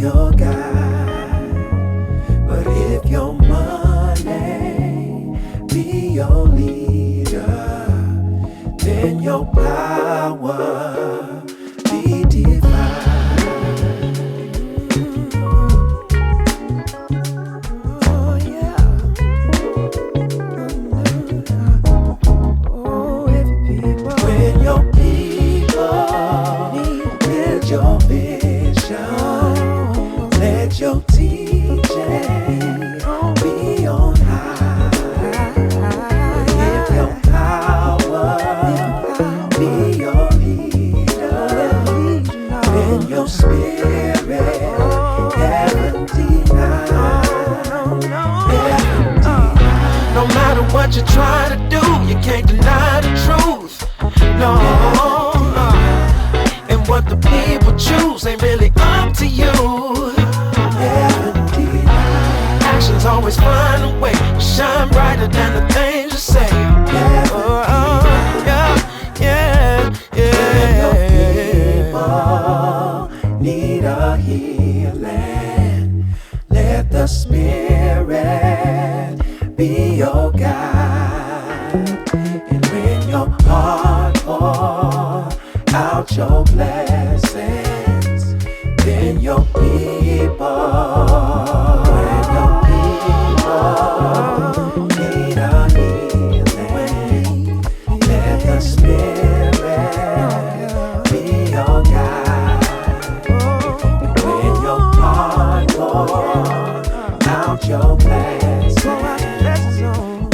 your guide. But if your money be your leader, then your power be divine. Oh yeah. Oh, every people. When your people build your vision, let your teaching be on high. But if your power be your leader, then your spirit heaven denied. No matter what you try to do, you can't deny the truth. No, and what the people choose ain't really up to you. Actions always find a way to shine brighter than the things you say. People need a healing. Let the Spirit be your guide. And when your heart pour out your blessings, then your people need a healing. Let the Spirit be your guide. And when your heart pour out your blessings,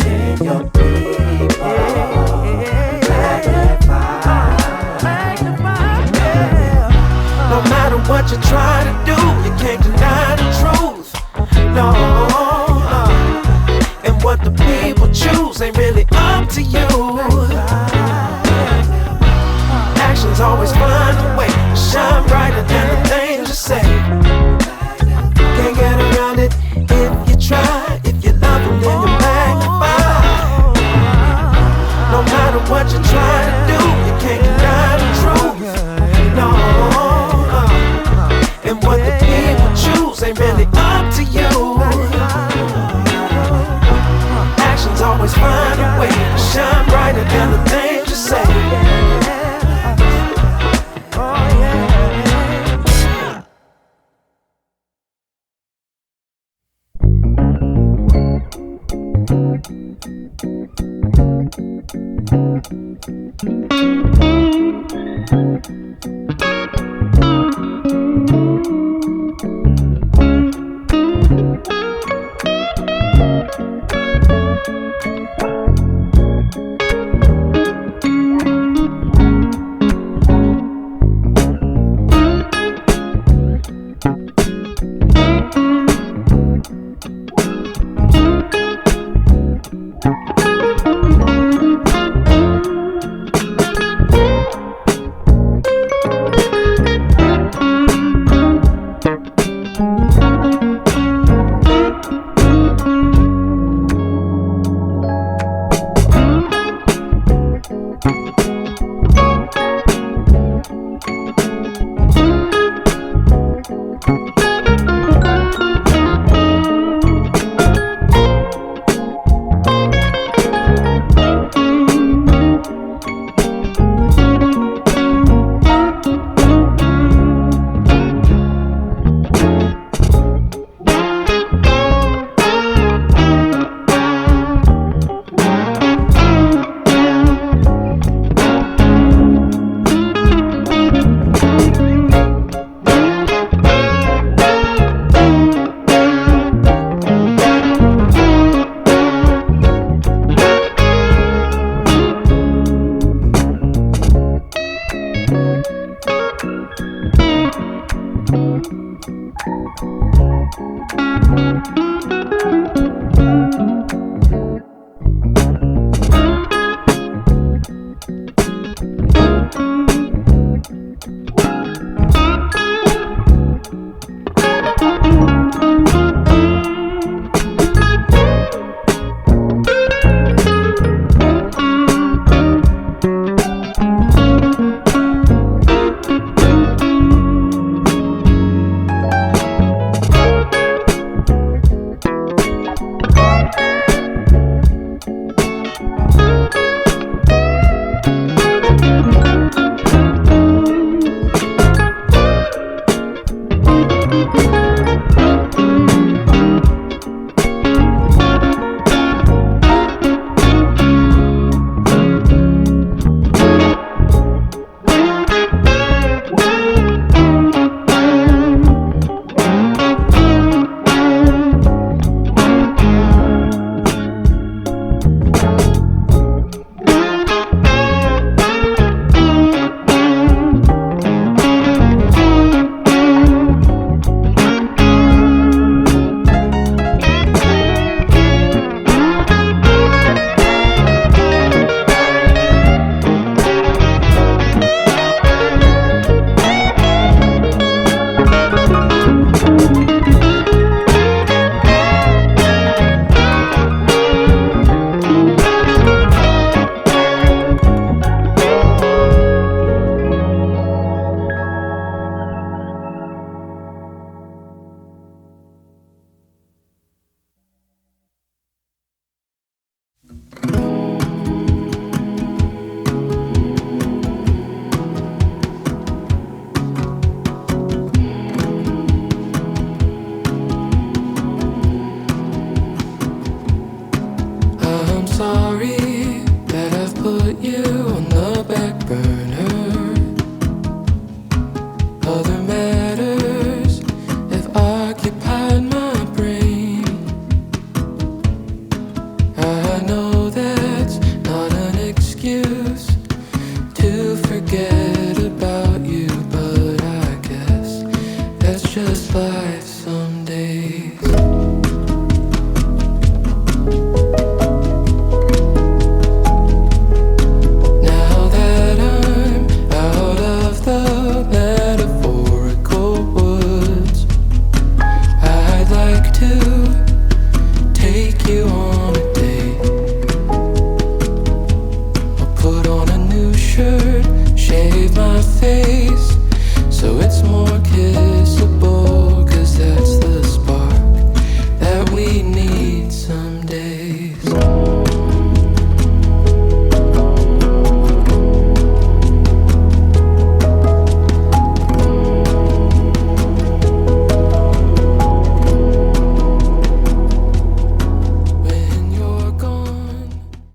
then your people magnify. No matter what you try to do, you can't deny the truth. No, and what the people choose ain't really up to you. Actions always find a way to shine brighter than the things you say. Can't get around it if you try. If you love them, then you magnify. No matter what you try to do, you can't deny the truth. No, and what the people choose ain't really up to you. Actions always find a way to shine brighter than the things you say.